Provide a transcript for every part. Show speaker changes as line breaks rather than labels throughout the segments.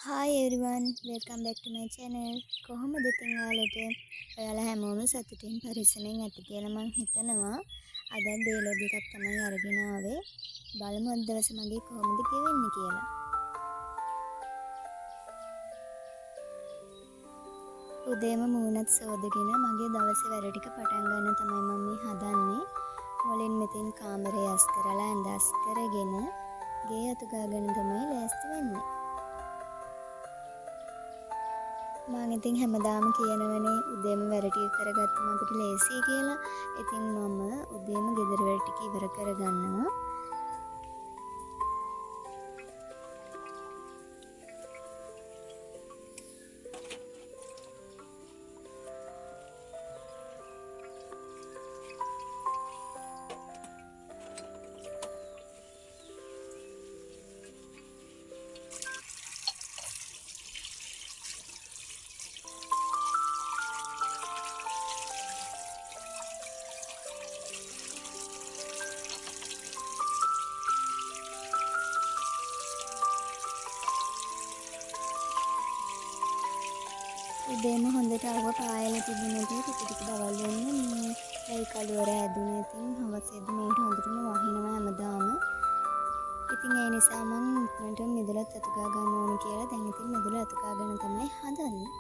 Hi everyone, welcome back to my channel. කොහොමද ඉතින් ඔයාලට? ඔයාලා හැමෝම සතුටින් පරිස්සමෙන් ඇති කියලා මං හිතනවා. අදත් ඩේලොග් එකක් තමයි අරගෙන ආවේ. බලමු අද දවස මගේ කොහොමද ගෙවෙන්නේ කියලා. උදේම මූණත් සෝදගෙන මගේ දවසේ වැඩ ටික පටන් ගන්න තමයි මම මේ හදන්නේ. මුලින් මෙතෙන් කාමරය අස් කරලා ඇඳ අස් කරගෙන ගේ අතු ගාගෙන තමයි ලෑස්ති වෙන්නේ. මම ඉතින් හැමදාම කියනවනේ උදේම වැඩ ටික කරගත්තම අපිට ලේසියි කියලා. ඉතින් මම උදේම ගෙදර වැඩ ටික ඉවර කරගන්නවා. උදේම හොඳට අවුව පායලා තිබුණට ටික දවල් වෙන්න මේ ඇයි කළුවර හැදුණා. ඉතින් හවසේදී මේට හොඳටම වහිනවා හැමදාම. ඉතින් ඒ නිසා මම ඉක්මනට මිදුලත් අතු ගා ගන්න ඕන කියලා දැන් ඉතින් මිදුල අතු ගාගෙන තමයි හදන්නේ.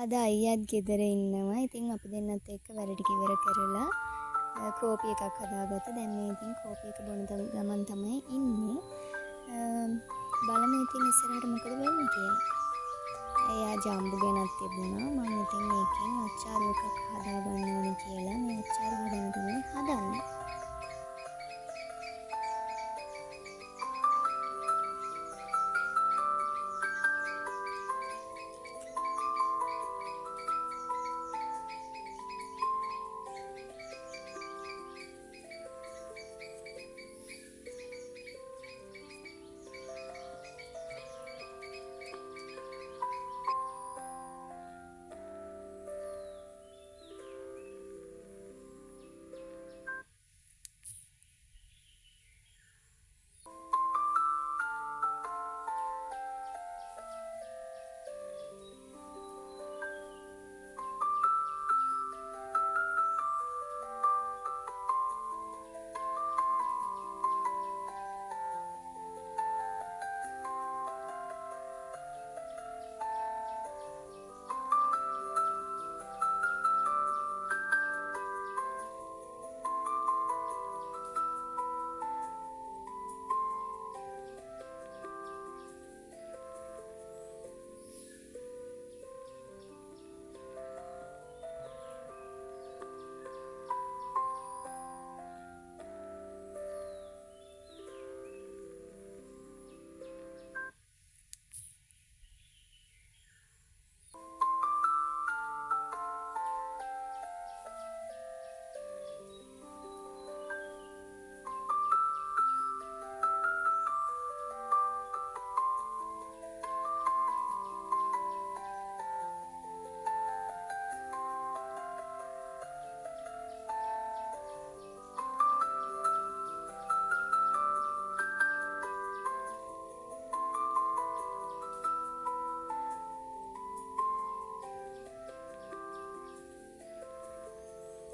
අද අයියාත් ගෙදර ඉන්නවා. ඉතින් අපි දෙන්නත් එක්ක වැඩ ටික ඉවර කරලා කෝපි එකක් හදාගත්තා. දැන් මේ ඉතින් කෝපි එක බොන ගමන් තමයි ඉන්නේ. බලමු ඉතින් ඉස්සරහට මොකද වෙන්නේ කියලා. එයා ජම්බු ගෙනත් තිබුණා. මම ඉතින් මේකෙන් අච්චාරු එකක් හදාගන්න ඕනේ කියලා මේ අච්චාරු හදන්න තමයි හදන්නේ.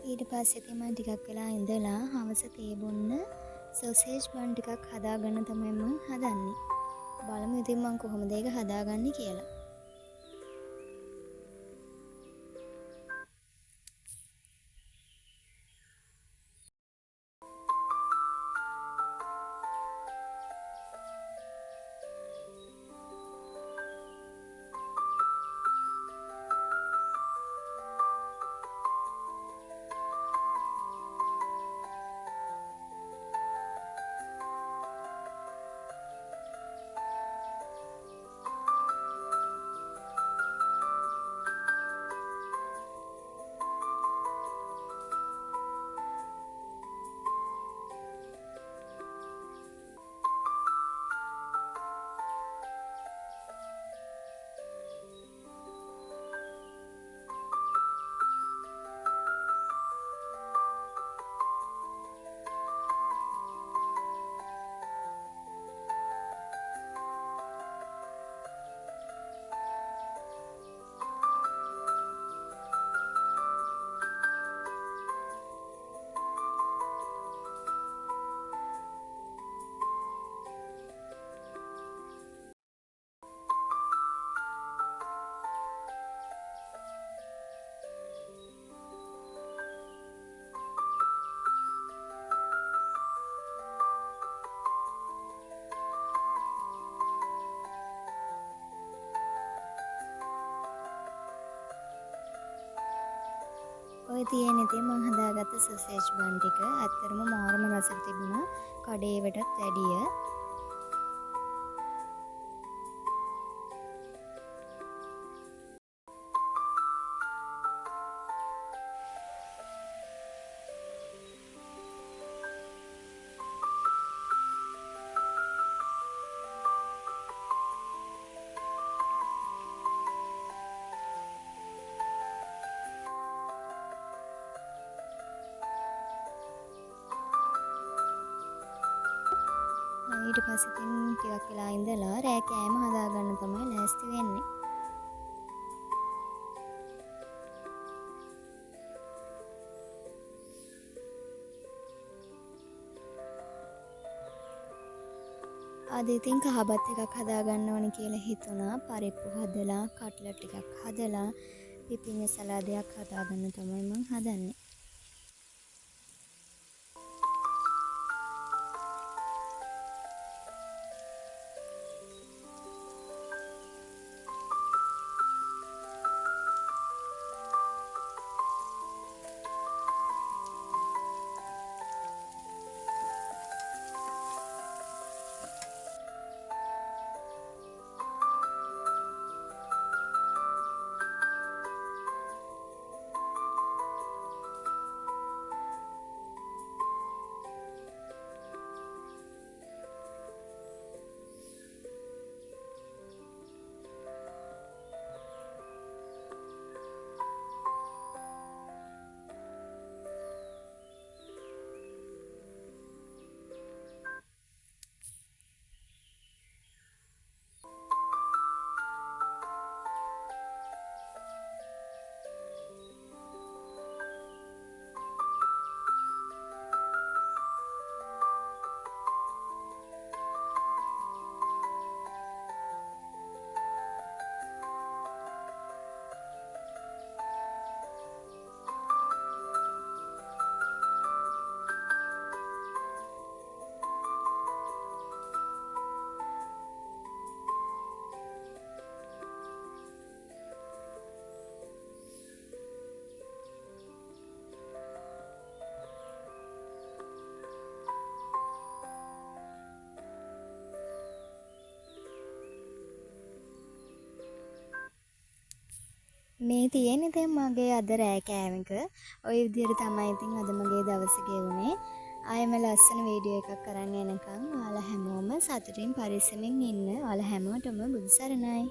ඊට පස්සේ ඉතින් මම ටිකක් වෙලා ඉඳලා හවස තේ බොන්න සොසේජ් බන් ටිකක් හදාගන්න තමයි මම හදන්නේ. බලමු ඉතින් මම කොහොමද ඒක හදාගන්නේ කියලා. ඔය තියෙන ඉතින් මම හදාගත්ත සොසේජ් බන් ටික ඇත්තටම මාරම රසට තිබුණා කඩේවටත් වැඩිය. ඊට පස්සේ ඉතින් ටිකක් වෙලා ඉඳලා රෑ කෑම හදාගන්න තමයි ලෑස්ති වෙන්නේ. අද ඉතින් කහබත් එකක් හදාගන්න ඕනේ කියලා හිතුණා. පරිප්පු හදලා, කට්ලට් ටිකක් හදලා, පිපිඤ්ඤ සලාදයක් හදාගන්න තමයි මම හදන්නේ. මේ තියෙන්නේ දැන් මගේ අද රෑ කෑම එක. ওই විදිහට තමයි ඉතින් අද මගේ දවස ගෙවුනේ. ආයෙම ලස්සන වීඩියෝ එකක් කරන්න එනකම් ඔයාලා හැමෝම සතුටින් පරිස්සමින් ඉන්න. ඔයාලා හැමෝටම බුදු සරණයි.